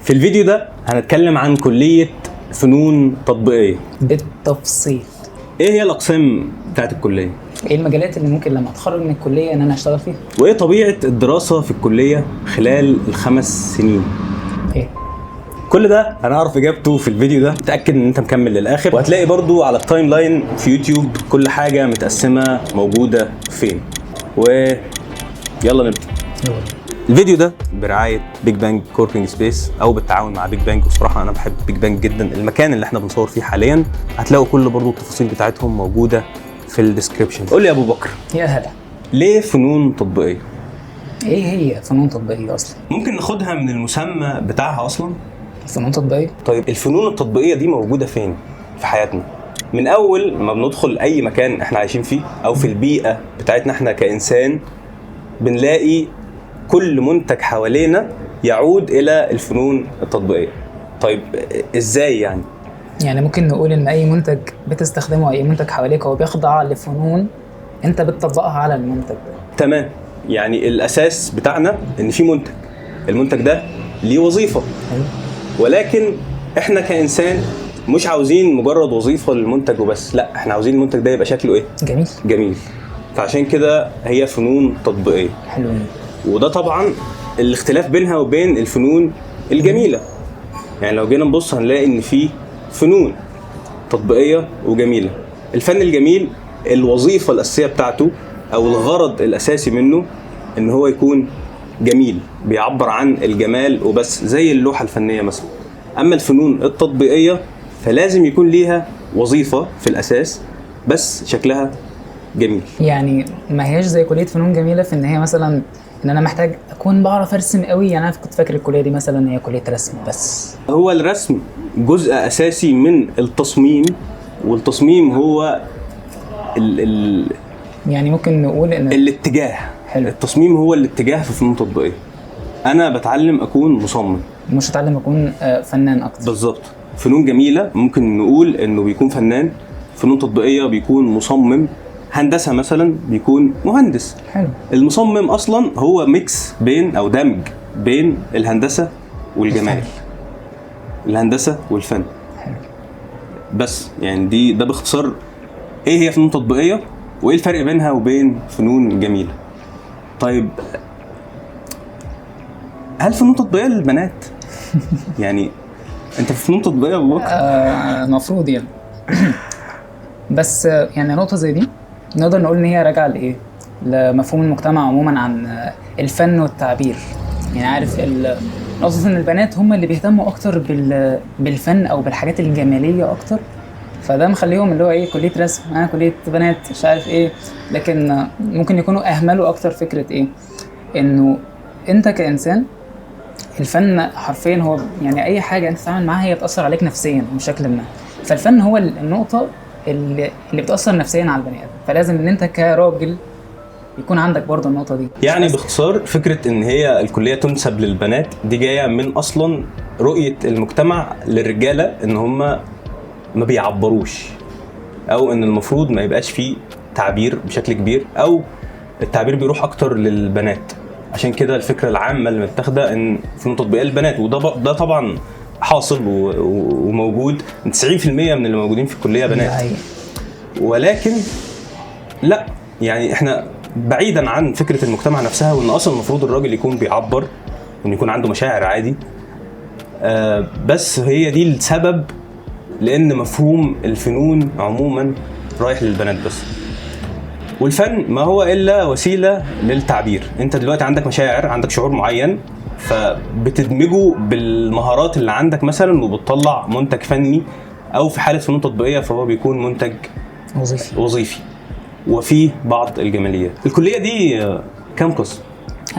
في الفيديو ده هنتكلم عن كلية فنون تطبيقية بالتفصيل. ايه هي الاقسام بتاعت الكلية؟ ايه المجالات اللي ممكن لما اتخرج من الكليه ان انا اشتغل فيها؟ وايه طبيعة الدراسة في الكلية خلال ال5 سنين؟ ايه كل ده هنعرف اجابته في الفيديو ده. اتاكد ان انت مكمل للاخر، وهتلاقي برضو على التايم لاين في يوتيوب كل حاجة متقسمة موجودة فين. ويلا نبدأ. الفيديو ده برعاية بيج بانج كوركينج سبيس او بالتعاون مع بيج بانج. وصراحة انا بحب بيج بانج جدا. المكان اللي احنا بنصور فيه حاليا هتلاقوا كل برضو التفاصيل بتاعتهم موجودة في الديسكريبشن. قول لي يا ابو بكر، يا هلا، ليه فنون تطبيقية؟ ايه هي فنون تطبيقيه اصلا؟ ممكن ناخدها من المسمى بتاعها اصلا. فنون تطبيقيه، طيب الفنون التطبيقية دي موجودة فين في حياتنا؟ من اول ما بندخل اي مكان احنا عايشين فيه او في البيئة بتاعتنا احنا كإنسان، بنلاقي كل منتج حوالينا يعود الى الفنون التطبيقية. طيب ازاي يعني؟ يعني ممكن نقول ان اي منتج بتستخدمه، اي منتج حواليك هو بيخضع لفنون انت بتطبقها على المنتج. تمام، يعني الاساس بتاعنا ان في منتج، المنتج ده ليه وظيفة، حلو. ولكن احنا كإنسان مش عاوزين مجرد وظيفة للمنتج وبس، لا احنا عاوزين المنتج ده يبقى شكله ايه؟ جميل. جميل. فعشان كده هي فنون تطبيقية. حلو. وده طبعا الاختلاف بينها وبين الفنون الجميلة. يعني لو جينا نبص هنلاقي ان في فنون تطبيقية وجميلة. الفن الجميل الوظيفة الأساسية بتاعته او الغرض الأساسي منه ان هو يكون جميل، بيعبر عن الجمال وبس، زي اللوحة الفنية مثلا. اما الفنون التطبيقية فلازم يكون ليها وظيفة في الأساس بس شكلها جميل. يعني ما هياش زي كليه فنون جميله في ان هي مثلا ان انا محتاج اكون بعرف ارسم قوي. يعني انا كنت فاكر الكليه دي مثلا هي كليه رسم بس. هو الرسم جزء أساسي من التصميم، والتصميم هو ال يعني ممكن نقول ان الاتجاه. حلو. التصميم هو الاتجاه في فنون تطبيقية. أنا بتعلم أكون مصمم، مش هتعلم اكون فنان اكتر. بالظبط. فنون جميلة ممكن نقول إنه بيكون فنان، فنون تطبيقية بيكون مصمم، هندسة مثلا بيكون مهندس. حلو. المصمم أصلا هو ميكس بين أو دمج بين الهندسة والجمال، الفن. الهندسة والفن. حلو. بس يعني ده باختصار ايه هي فنون تطبيقية وايه الفرق بينها وبين فنون جميلة. طيب هل فنون تطبيقية للبنات؟ يعني انت في فنون تطبيقية بوقت؟ المفروض يعني بس يعني نقطة زي دي نقدر نقول ان هي راجعة لايه؟ لمفهوم المجتمع عموما عن الفن والتعبير. يعني عارف نقطة ان البنات هم اللي بيهتموا اكتر بالفن او بالحاجات الجمالية اكتر، فده مخليهم اللي هو ايه كلية رسم، كلية بنات مش عارف ايه. لكن ممكن يكونوا اهملوا اكتر فكرة ايه؟ انه انت كإنسان الفن حرفيا هو يعني اي حاجة انت تتعامل معاها هي بتأثر عليك نفسيا بشكل ما. فالفن هو النقطة اللي بتأثر نفسيا على البني آدم، فلازم ان انت كراجل يكون عندك برضه النقطة دي. يعني باختصار فكرة ان هي الكلية تنسب للبنات دي جاية من اصلا رؤية المجتمع للرجالة ان هم ما بيعبروش، او ان المفروض ما يبقاش فيه تعبير بشكل كبير، او التعبير بيروح اكتر للبنات. عشان كده الفكرة العامة اللي متاخدة ان فنون تطبيقية للبنات، وده طبعا حاصل وموجود. 90% من اللي موجودين في الكلية بنات. ولكن لا، يعني احنا بعيدا عن فكرة المجتمع نفسها، وان اصلا المفروض الراجل يكون بيعبر وان يكون عنده مشاعر عادي. بس هي دي السبب لان مفهوم الفنون عموما رايح للبنات بس. والفن ما هو الا وسيله للتعبير. انت دلوقتي عندك مشاعر، عندك شعور معين، فبتدمجه بالمهارات اللي عندك مثلا وبتطلع منتج فني، او في حاله فنون تطبيقيه فهو بيكون منتج وظيفي وفيه بعض الجماليات. الكليه دي كام قسم؟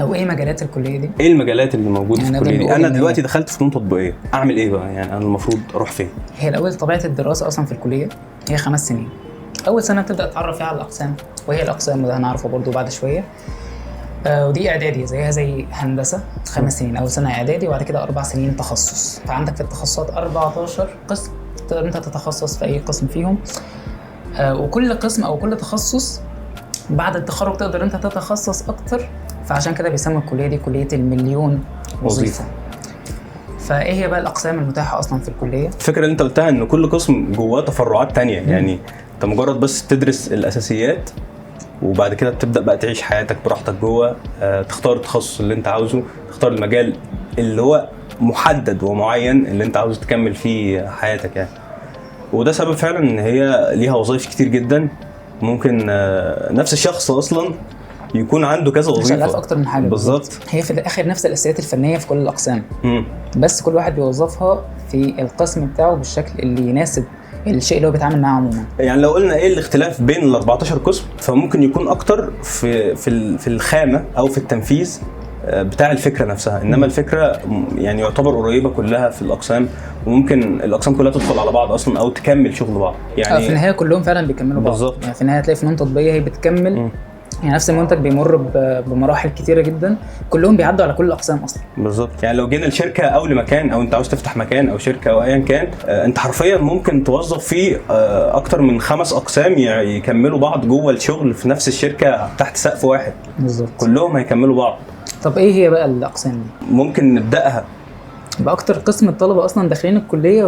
او ايه مجالات الكليه دي؟ ايه المجالات اللي موجوده يعني في الكليه دي؟ انا دلوقتي دخلت فنون تطبيقيه، اعمل ايه بقى؟ يعني انا المفروض اروح فين؟ هي الاول طبيعه الدراسه اصلا في الكليه هي 5 سنين. اول سنه بتبدا تتعرف فيها على الاقسام، وهي الاقسام وده هنعرفه برضو بعد شويه. ودي اعدادي زيها زي هندسه 5 سنين، اول سنه اعدادي وبعد كده 4 سنين تخصص. فعندك في التخصصات 14 قسم تقدر انت تتخصص في اي قسم فيهم. وكل قسم او كل تخصص بعد التخرج تقدر انت تتخصص اكتر، فعشان كده بيسموا الكليه دي كليه المليون وظيفه. فايه هي بقى الاقسام المتاحه اصلا في الكليه؟ الفكره اللي انت قلتها ان كل قسم جواه تفرعات تانية، يعني انت مجرد بس تدرس الاساسيات وبعد كده تبدا بقى تعيش حياتك براحتك جوه، تختار التخصص اللي انت عاوزه، تختار المجال اللي هو محدد ومعين اللي انت عاوز تكمل فيه حياتك يعني. وده سبب فعلا ان هي ليها وظائف كتير جدا. ممكن نفس الشخص اصلا يكون عنده كذا وظيفه، شغال في اكتر من حاجه. بالظبط. هي في الاخر نفس الاساسيات الفنيه في كل الاقسام، بس كل واحد بيوظفها في القسم بتاعه بالشكل اللي يناسب الشيء اللي هو بيتعامل معاه عموما. يعني لو قلنا ايه الاختلاف بين ال 14 قسم، فممكن يكون اكتر في الخامه او في التنفيذ بتاع الفكره نفسها، انما الفكره يعني يعتبر قريبه كلها في الاقسام، وممكن الاقسام كلها تدخل على بعض اصلا او تكمل شغل بعض يعني. في النهايه كلهم فعلا بيكملوا بعض بالظبط. يعني في النهايه هتلاقي فنون تطبيقيه هي بتكمل يعني نفس المنتج بيمر بمراحل كتيره جدا، كلهم بيعدوا على كل الاقسام اصلا. بالظبط. يعني لو جينا لشركه او لمكان او انت عاوز تفتح مكان او شركه او ايا كان، انت حرفيا ممكن توظف فيه اكتر من 5 اقسام يكملوا بعض جوه الشغل في نفس الشركه تحت سقف واحد. بالظبط. كلهم هيكملوا بعض. طب ايه هي بقى الاقسام دي؟ ممكن نبداها باكتر قسم الطلبه اصلا داخلين الكليه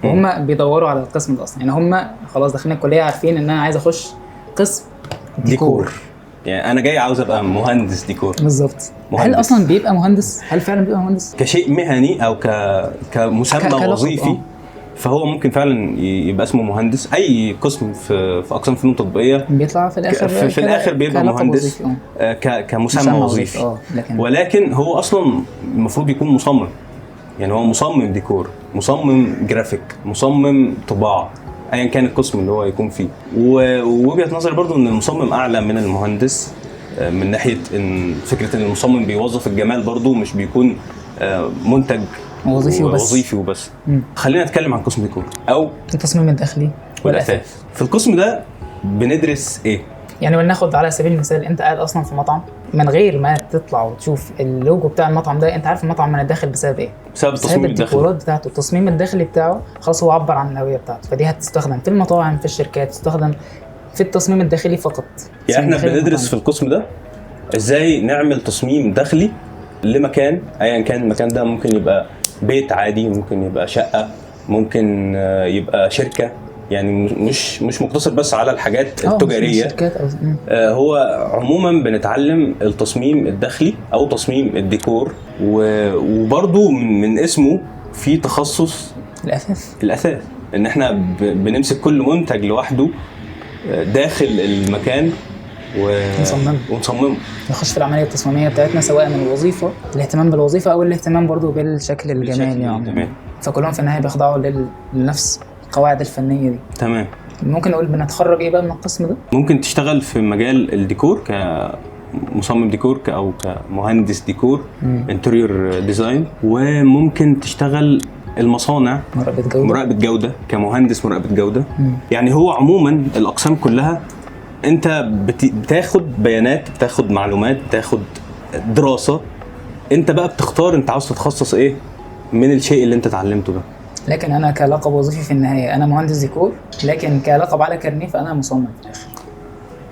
وهم بيدوروا على القسم ده اصلا، يعني هم خلاص داخلين الكليه عارفين ان انا عايز اخش قسم ديكور. يعني انا جاي عاوز ابقى مهندس ديكور. بالظبط. مهندس. هل اصلا بيبقى مهندس؟ هل فعلا بيبقى مهندس كشيء مهني او كمسمى وظيفي؟ فهو ممكن فعلا يبقى اسمه مهندس. اي قسم في اقسام فنون تطبيقيه بيطلع في الاخر في الاخر بيبقى مهندس كمسمى وظيفي. ولكن هو اصلا المفروض يكون مصمم، يعني هو مصمم ديكور، مصمم جرافيك، مصمم طباعه، ايا كان القسم اللي هو يكون فيه. ووجهه نظري برضو ان المصمم اعلى من المهندس، من ناحيه ان فكره ان المصمم بيوظف الجمال برضو، مش بيكون منتج وظيفي وبس. خلينا نتكلم عن قسم ديكور او التصميم الداخلي والاثاث. في القسم ده بندرس ايه؟ يعني ولناخد على سبيل المثال انت قاعد اصلا في مطعم، من غير ما تطلع وتشوف اللوجو بتاع المطعم ده انت عارف المطعم من الداخل بسبب ايه؟ بسبب التصميم الداخلي. الديكورات بتاعته، التصميم الداخلي بتاعه خلاص هو عبر عن الهويه بتاعته، فدي هتستخدم في المطاعم، في الشركات، تستخدم في التصميم الداخلي فقط. يعني احنا بندرس في القسم ده ازاي نعمل تصميم داخلي لمكان ايا كان. المكان ده ممكن يبقى بيت عادي، ممكن يبقى شقه، ممكن يبقى شركه، يعني مش مقتصر بس على الحاجات التجاريه. هو عموما بنتعلم التصميم الداخلي او تصميم الديكور، وبرضو من اسمه في تخصص الاثاث، ان احنا بنمسك كل منتج لوحده داخل المكان ونصممه، نخش في العمليه التصميميه بتاعتنا، سواء من الوظيفه، الاهتمام بالوظيفه او الاهتمام برضو بالشكل الجمالي يعني. فكلهم في النهايه بيخضعوا لنفس القواعد الفنيه دي. تمام. ممكن نقول بنتخرج ايه بقى من القسم ده؟ ممكن تشتغل في مجال الديكور كمصمم ديكور او كمهندس ديكور، انتريور ديزاين، وممكن تشتغل المصانع، مراقبة جودة كمهندس مراقبة جودة. يعني هو عموما الأقسام كلها انت بتاخد بيانات، بتاخد معلومات، بتاخد دراسة، انت بقى بتختار انت عاوز تتخصص ايه من الشيء اللي انت اتعلمته ده. لكن انا كلقب وظيفي في النهاية انا مهندس ديكور، لكن كلقب على كارنيه فانا مصمم في الاخر.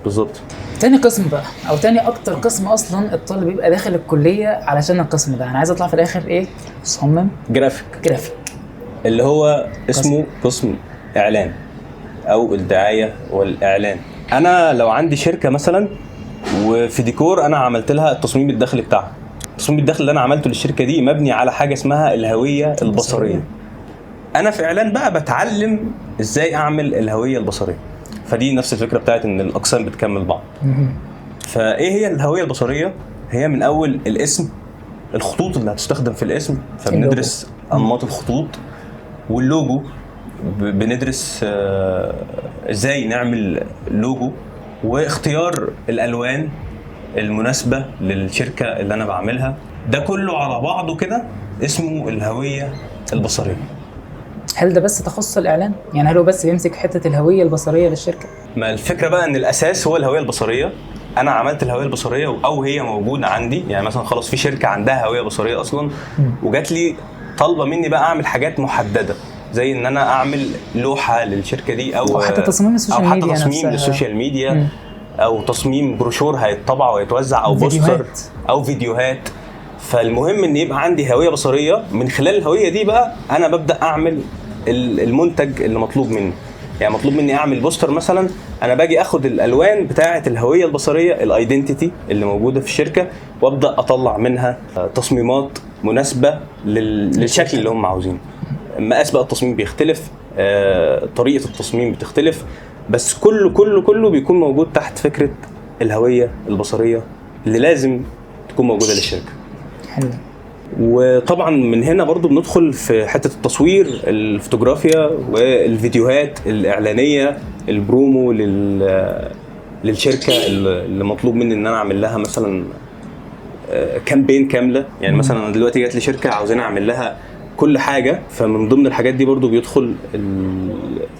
بالظبط. تاني قسم بقى او تاني اكتر قسم اصلا الطالب بيبقى داخل الكلية علشان القسم ده، انا عايز اطلع في الاخر ايه؟ مصمم جرافيك، اللي هو اسمه قسم اعلان او الدعاية والاعلان. انا لو عندي شركة مثلا وفي ديكور انا عملت لها التصميم الداخلي بتاعها، التصميم الداخلي اللي انا عملته للشركة دي مبني على حاجة اسمها الهوية البصرية. انا في اعلان بقى بتعلم ازاي اعمل الهوية البصرية. فدي نفس الفكرة بتاعت ان الاقسام بتكمل بعض. فايه هي الهوية البصرية؟ هي من اول الاسم، الخطوط اللي هتستخدم في الاسم، فبندرس انماط الخطوط، واللوجو بندرس ازاي نعمل لوجو، واختيار الالوان المناسبة للشركة اللي انا بعملها. ده كله على بعضه كده اسمه الهوية البصرية. هل ده بس تخصص الاعلان؟ يعني هل هو بس بيمسك حتة الهوية البصرية للشركة؟ ما الفكرة بقى ان الاساس هو الهوية البصرية. انا عملت الهوية البصرية او هي موجودة عندي، يعني مثلا خلاص في شركة عندها هوية بصرية اصلا وجات لي طالبة مني بقى اعمل حاجات محددة، زي ان انا اعمل لوحة للشركة دي او حتى تصميم السوشيال ميديا، او حتى تصميم للسوشيال ميديا، او تصميم بروشور هيتطبع ويتوزع، او بوستر او فيديوهات. فالمهم ان يبقى عندي هويه بصريه، من خلال الهويه دي بقى انا ببدا اعمل المنتج اللي مطلوب مني. يعني مطلوب مني اعمل بوستر مثلا، انا باجي اخد الالوان بتاعه الهويه البصريه، الايدنتيتي اللي موجوده في الشركه، وابدا اطلع منها تصميمات مناسبه للشكل اللي هم عاوزينه. مقاس بقى التصميم بيختلف، طريقه التصميم بتختلف، بس كله بيكون موجود تحت فكره الهويه البصريه اللي لازم تكون موجوده للشركه. حلو. وطبعا من هنا برضو بندخل في حته التصوير، الفوتوغرافيا والفيديوهات الاعلانيه، البرومو للشركه اللي مطلوب مني ان انا اعمل لها مثلا كامبين كامله. يعني مثلا انا دلوقتي جات لي شركه عاوزين اعمل لها كل حاجه، فمن ضمن الحاجات دي برضو بيدخل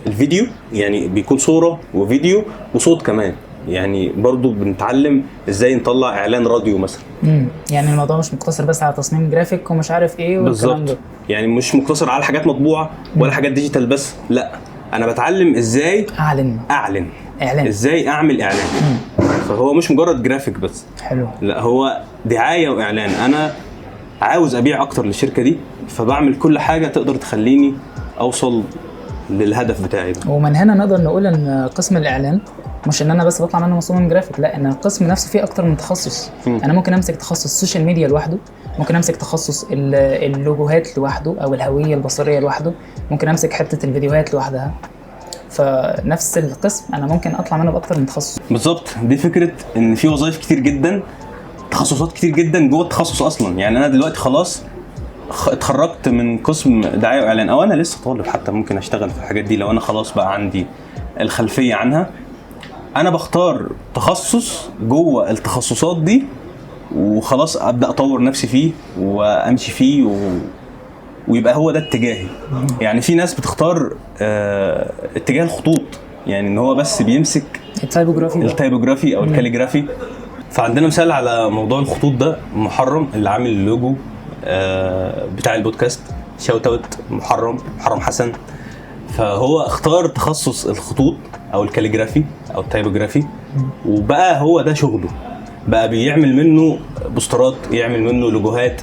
الفيديو، يعني بيكون صوره وفيديو وصوت كمان. يعني برضو بنتعلم ازاي نطلع اعلان راديو مثلا. يعني الموضوع مش مقتصر بس على تصميم جرافيك ومش عارف ايه والكلام ده. يعني مش مقتصر على حاجات مطبوعه ولا حاجات ديجيتال بس، لا انا بتعلم ازاي اعلن إعلان. ازاي اعمل اعلان. فهو مش مجرد جرافيك بس. حلو. لا هو دعايه واعلان. انا عاوز ابيع اكتر للشركه دي، فبعمل كل حاجه تقدر تخليني اوصل للهدف بتاعي ده. ومن هنا نقدر نقول ان قسم الاعلان مش ان انا بس بطلع منه مصمم جرافيك، لا، ان القسم نفسه فيه اكتر من تخصص. انا ممكن امسك تخصص السوشيال ميديا لوحده، ممكن امسك تخصص اللوجوهات لوحده او الهويه البصريه لوحده، ممكن امسك حته الفيديوهات لوحدها. فنفس القسم انا ممكن اطلع منه باكتر من تخصص. بالظبط. دي فكره ان في وظائف كتير جدا، تخصصات كتير جدا جوه التخصص اصلا. يعني انا دلوقتي خلاص اتخرجت من قسم دعايه واعلان، او انا لسه طالب حتى، ممكن اشتغل في الحاجات دي لو انا خلاص بقى عندي الخلفيه عنها. انا بختار تخصص جوه التخصصات دي وخلاص ابدا اطور نفسي فيه وامشي فيه ويبقى هو ده اتجاهي. يعني في ناس بتختار اتجاه الخطوط، يعني ان هو بس بيمسك التايبوجرافي او الكاليجرافي. فعندنا مثال على موضوع الخطوط ده، محرم اللي عامل اللوجو بتاع البودكاست، شاوت اوت محرم حسن. فهو اختار تخصص الخطوط او الكاليجرافي او التايبوجرافي، وبقى هو ده شغله، بقى بيعمل منه بوسترات، يعمل منه لوجوهات.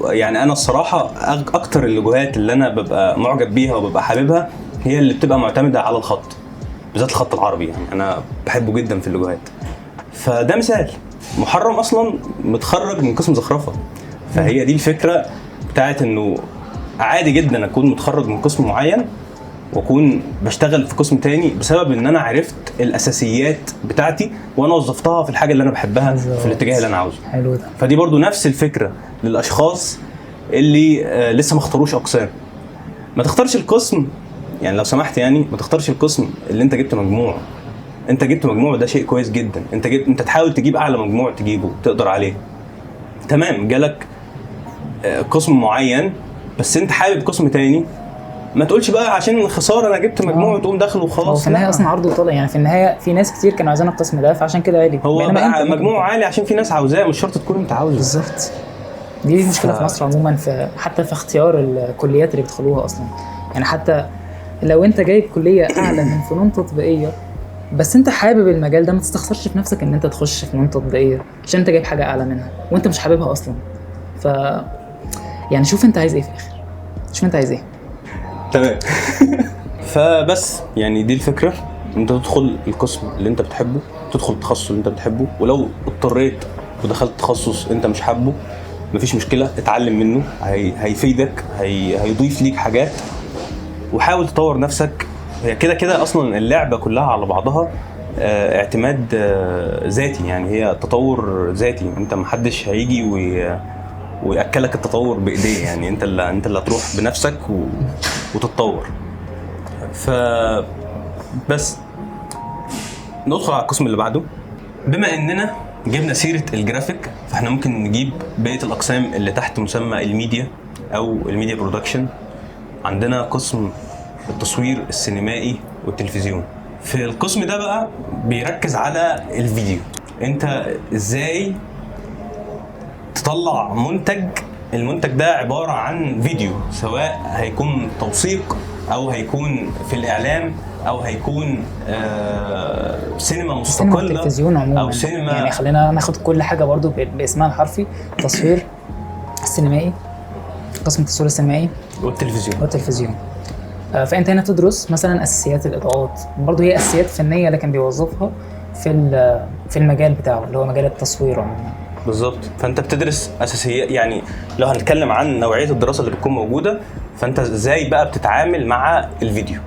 يعني انا الصراحه اكتر اللوجوهات اللي انا ببقى معجب بيها وببقى حاببها هي اللي بتبقى معتمده على الخط، بالذات الخط العربي. يعني انا بحبه جدا في اللوجوهات. فده مثال. محرم اصلا متخرج من قسم زخرفه، فهي دي الفكره بتاعت انه عادي جدا اكون متخرج من قسم معين واكون بشتغل في قسم تاني بسبب ان انا عرفت الاساسيات بتاعتي وانا وظفتها في الحاجه اللي انا بحبها في الاتجاه اللي انا عاوزه. حلو ده. فدي برضو نفس الفكره للاشخاص اللي لسه ما اختاروش اقسام. ما تختارش القسم، يعني لو سمحت، يعني ما تختارش القسم اللي انت جبت مجموع. انت جبت مجموع ده شيء كويس جدا، انت تحاول تجيب اعلى مجموع تجيبه تقدر عليه، تمام. جالك قسم معين بس انت حابب قسم تاني، ما تقولش بقى عشان خساره انا جبت مجموع وتقوم داخله وخلاص. في النهايه اصلا عرض وطلب، يعني في النهايه في ناس كتير كانوا عايزين القسم ده فعشان كده عالي. هو بقى مجموع عالي عشان في ناس عاوزاه، مش شرط تكون انت عاوزه. بالظبط. دي مشكله في مصر عموما، حتى في اختيار الكليات اللي بيدخلوها اصلا. يعني حتى لو انت جايب كليه اعلى من فنون تطبيقيه بس انت حابب المجال ده، ما تستخسرش في نفسك ان انت تخش فنون تطبيقيه عشان انت جايب حاجه اعلى منها وانت مش حاببها اصلا. ف يعني شوف انت عايز ايه في الاخر، شوف انت عايز ايه. تمام. فبس يعني دي الفكره، انت تدخل القسم اللي انت بتحبه، تدخل التخصص اللي انت بتحبه، ولو اضطريت ودخلت تخصص انت مش حابه مفيش مشكله، اتعلم منه، هيفيدك، هيضيف ليك حاجات، وحاول تطور نفسك. هي كده كده اصلا اللعبه كلها على بعضها اعتماد ذاتي، يعني هي تطور ذاتي. انت محدش هيجي ويأكلك التطور بايديه، يعني انت اللي هتروح بنفسك وتتطور. فبس ندخل على القسم اللي بعده. بما اننا جبنا سيره الجرافيك، فاحنا ممكن نجيب بقيه الاقسام اللي تحت مسمى الميديا او الميديا برودكشن. عندنا قسم التصوير السينمائي والتلفزيون. في القسم ده بقى بيركز على الفيديو، انت ازاي تطلع المنتج ده عبارة عن فيديو، سواء هيكون توثيق او هيكون في الاعلام او هيكون سينما مستقلة تلفزيون عموما او سينما. يعني خلينا ناخد كل حاجة برضو باسمها الحرفي: تصوير، السينمائي، قسم التصوير السينمائي والتلفزيون. فانت هنا تدرس مثلا اساسيات الاضاءات، برضه هي اساسيات فنيه لكن بيوظفها في المجال بتاعه اللي هو مجال التصوير عموما. بالظبط. فانت بتدرس اساسيات، يعني لو هنتكلم عن نوعيه الدراسه اللي بتكون موجوده، فانت ازاي بقى بتتعامل مع الفيديو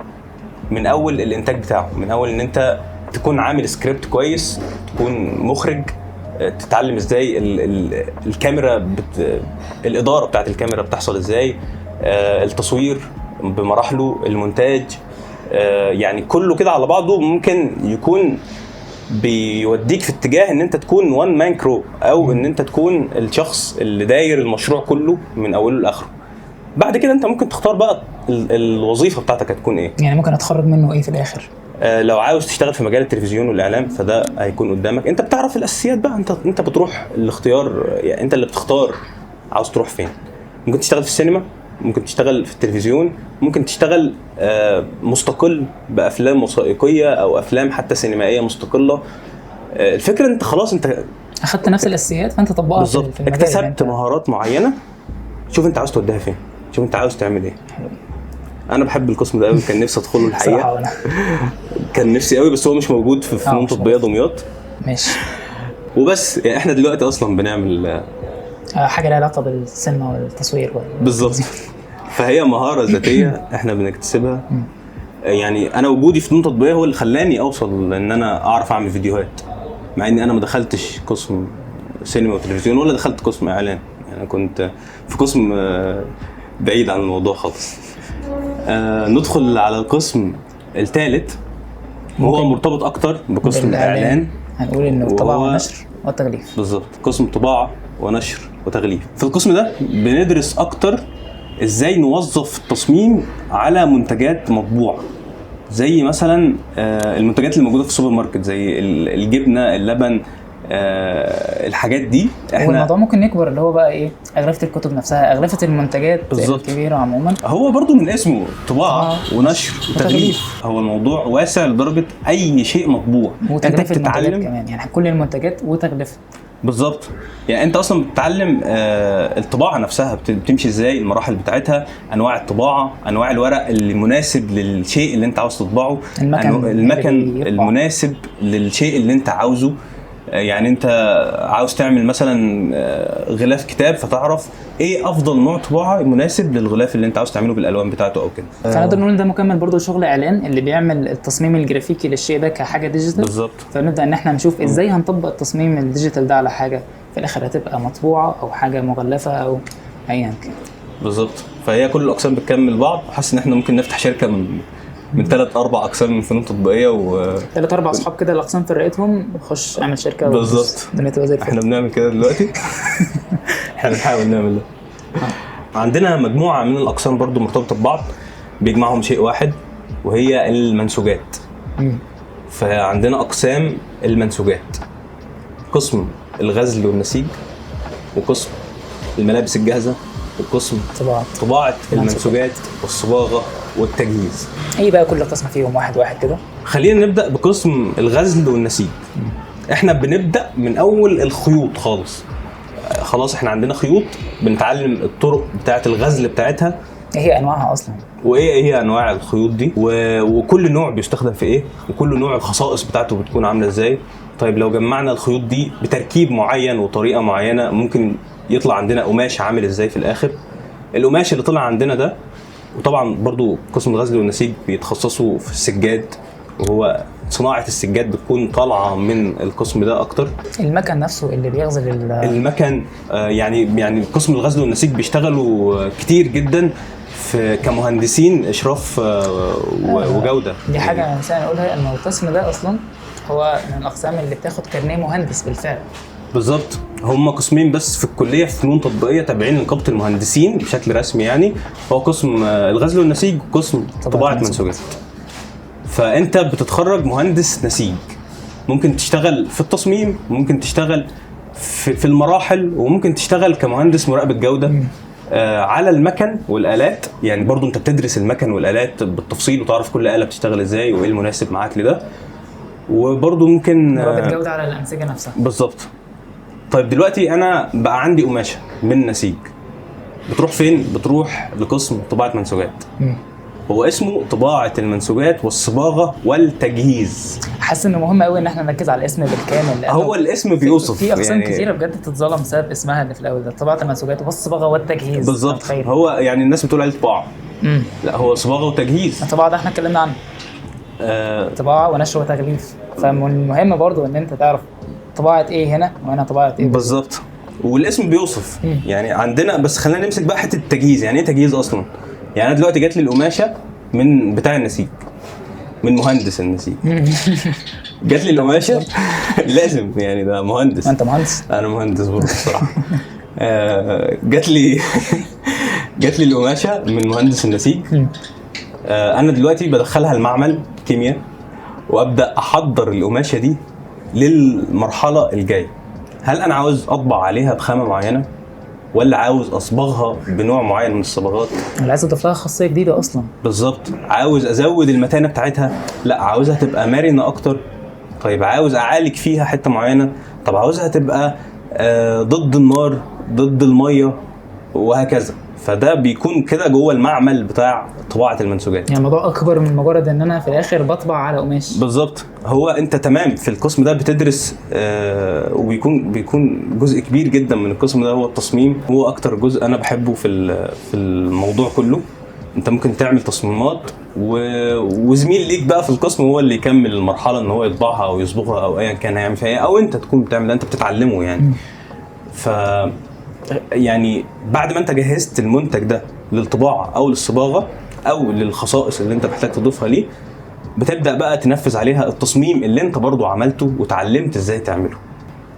من اول الانتاج بتاعه، من اول ان انت تكون عامل سكريبت كويس، تكون مخرج، تتعلم ازاي الكاميرا الاداره بتاعت الكاميرا بتحصل ازاي، التصوير بمراحله، المونتاج، يعني كله كده على بعضه ممكن يكون بيوديك في اتجاه ان انت تكون وان مان كرو، او ان انت تكون الشخص اللي داير المشروع كله من اوله لاخره. بعد كده انت ممكن تختار بقى الوظيفه بتاعتك هتكون ايه، يعني ممكن اتخرج منه ايه في الاخر. لو عاوز تشتغل في مجال التلفزيون والاعلام فده هيكون قدامك، انت بتعرف الاساسيات بقى، انت بتروح الاختيار، يعني انت اللي بتختار عاوز تروح فين. ممكن تشتغل في السينما، ممكن تشتغل في التلفزيون، ممكن تشتغل مستقل بافلام وثائقيه او افلام حتى سينمائيه مستقله. الفكره انت خلاص انت اخدت نفس الاساسيات فانت طبقها في المجال، اكتسبت مهارات معينه. شوف انت عاوز توديها فين، شوف انت عاوز تعمل ايه. انا بحب القسم ده قوي، كان نفسي ادخله الحقيقه. كان نفسي قوي، بس هو مش موجود في فنون تطبيقيه دمياط. ماشي. وبس يعني احنا دلوقتي اصلا بنعمل حاجه لها علاقه بالسينما والتصوير بالظبط. فهي مهاره ذاتيه احنا بنكتسبها. يعني انا وجودي في فنون تطبيقيه هو اللي خلاني اوصل ان انا اعرف اعمل فيديوهات، مع اني انا ما دخلتش قسم سينما وتلفزيون ولا دخلت قسم اعلان. يعني كنت في قسم بعيد عن الموضوع خالص. ندخل على القسم الثالث وهو مرتبط اكتر بقسم الاعلان. هنقول انه الطباعه والنشر والتغليف. بالظبط، قسم طباعه ونشر وتغليف. في القسم ده بندرس اكتر ازاي نوظف التصميم على منتجات مطبوعه، زي مثلا المنتجات اللي موجوده في السوبر ماركت، زي الجبنه، اللبن، الحاجات دي. احنا الموضوع ممكن يكبر اللي هو بقى ايه، اغلفه الكتب نفسها، اغلفه المنتجات الكبيره عموما. هو برضو من اسمه طباعه ونشر وتغليف. هو الموضوع واسع لدرجه اي شيء مطبوع انت بتتعلم كمان، يعني كل المنتجات وتغلفه. بالظبط. يعني انت اصلا بتتعلم الطباعه نفسها بتمشي ازاي، المراحل بتاعتها، انواع الطباعه، انواع الورق اللي مناسب للشيء اللي انت عاوز تطبعه، المكن المناسب للشيء اللي انت عاوزه. يعني انت عاوز تعمل مثلا غلاف كتاب، فتعرف ايه افضل نوع طباعه مناسب للغلاف اللي انت عاوز تعمله بالالوان بتاعته او كده. فنقدر نقول ده مكمل برضو شغل اعلان اللي بيعمل التصميم الجرافيكي للشيء ده كحاجه ديجيتال. بالظبط. فنبدا ان احنا نشوف ازاي هنطبق التصميم الديجيتال ده على حاجه في الاخر هتبقى مطبوعه او حاجه مغلفه او ايا كان. بالظبط. فهي كل الاقسام بتكمل بعض. حاسس ان احنا ممكن نفتح شركه من 3-4 اقسام من فنون تطبيقيه 3-4 اصحاب كده الاقسام فرقتهم نخش اعمل شركه. بالظبط. احنا بنعمل كده دلوقتي. احنا بنحاول نعمل ده. عندنا مجموعه من الاقسام برضو مرتبطه ببعض بيجمعهم شيء واحد، وهي المنسوجات. فعندنا اقسام المنسوجات، قسم الغزل والنسيج، وقسم الملابس الجاهزه، وقسم طباعه المنسوجات والصباغه والتجهيز. ايه بقى كل قسم فيهم واحد كده؟ خلينا نبدا بقسم الغزل والنسيج. احنا بنبدا من اول الخيوط خلاص احنا عندنا خيوط، بنتعلم الطرق بتاعه الغزل بتاعتها، ايه هي انواعها اصلا، وايه هي انواع الخيوط دي، وكل نوع بيستخدم في ايه، وكل نوع الخصائص بتاعته بتكون عامله ازاي. طيب لو جمعنا الخيوط دي بتركيب معين وطريقه معينه، ممكن يطلع عندنا قماش عامل ازاي في الاخر. القماش اللي طلع عندنا ده، وطبعا برضو قسم الغزل والنسيج بيتخصصوا في السجاد، وهو صناعه السجاد بتكون طالعه من القسم ده اكتر. المكن نفسه اللي بيغزل المكن، يعني قسم الغزل والنسيج بيشتغلوا كتير جدا في كمهندسين اشراف وجوده. دي حاجه مثلا اقولها ان القسم ده اصلا هو من الاقسام اللي بتاخد كارنيه مهندس بالفعل. بالظبط. هم قسمين بس في الكليه في فنون تطبيقيه تابعين لنقابه المهندسين بشكل رسمي، يعني هو قسم الغزل والنسيج وقسم طباعه منسوجات. فانت بتتخرج مهندس نسيج، ممكن تشتغل في التصميم، ممكن تشتغل في المراحل، وممكن تشتغل كمهندس مراقبه جوده على المكن والآلات. يعني برضو انت بتدرس المكن والآلات بالتفصيل وتعرف كل آلة بتشتغل ازاي وايه المناسب معاك لده. وبرضو ممكن مراقبه جوده على الأنسجة نفسها. بالظبط. طيب دلوقتي انا بقى عندي قماشه من نسيج، بتروح فين؟ بتروح لقسم طباعه منسوجات. هو اسمه طباعه المنسوجات والصباغه والتجهيز. حاسس انه مهم قوي ان احنا نركز على الاسم بالكامل، لأنه هو الاسم بيوصف في اقسام يعني كتيره بجد تتظلم بسبب اسمها اللي في الاول ده، طباعه المنسوجات والصباغه والتجهيز. بالظبط. متخيل؟ هو يعني الناس بتقول عليه طباعه، امم لا هو صباغه وتجهيز. الطباعه ده احنا اتكلمنا عنه، طباعه ونشر وتغليف. فالمهم برضو ان انت تعرف طباعه ايه هنا وهنا طباعه ايه. بالظبط. والاسم بيوصف يعني عندنا. بس خلينا نمسك بقى حته التجهيز. يعني ايه تجهيز اصلا؟ يعني انا دلوقتي جات لي القماشه من بتاع النسيج، من مهندس النسيج. جات لي القماشه لازم يعني ده مهندس. انت مهندس؟ انا مهندس برضه الصراحه. جات لي جات لي القماشه من مهندس النسيج. انا دلوقتي بدخلها المعمل كيمياء وابدا احضر القماشه دي للمرحله الجايه. هل انا عاوز اطبع عليها بخامه معينه، ولا عاوز اصبغها بنوع معين من الصبغات؟ انا عايز اضيف لها خاصيه جديده اصلا. بالظبط. عاوز ازود المتانه بتاعتها، لا عاوزها تبقى مرنه اكتر. طيب عاوز اعالج فيها حته معينه، طب عاوزها تبقى ضد النار، ضد الميه، وهكذا. فده بيكون كده جوه المعمل بتاع طباعه المنسوجات. يعني الموضوع اكبر من مجرد ان انا في الاخر بطبع على قماش. بالظبط. هو انت تمام في القسم ده بتدرس وبيكون جزء كبير جدا من القسم ده هو التصميم. هو اكتر جزء انا بحبه في الموضوع كله. انت ممكن تعمل تصميمات وزميل ليك بقى في القسم هو اللي يكمل المرحله ان هو يطبعها او يصبغها او ايا كان هيعمل فيها، او انت تكون بتعمل، انت بتتعلمه يعني. ف يعني بعد ما انت جهزت المنتج ده للطباعه او للصباغه او للخصائص اللي انت محتاج تضيفها ليه، بتبدا بقى تنفذ عليها التصميم اللي انت برضو عملته وتعلمت ازاي تعمله.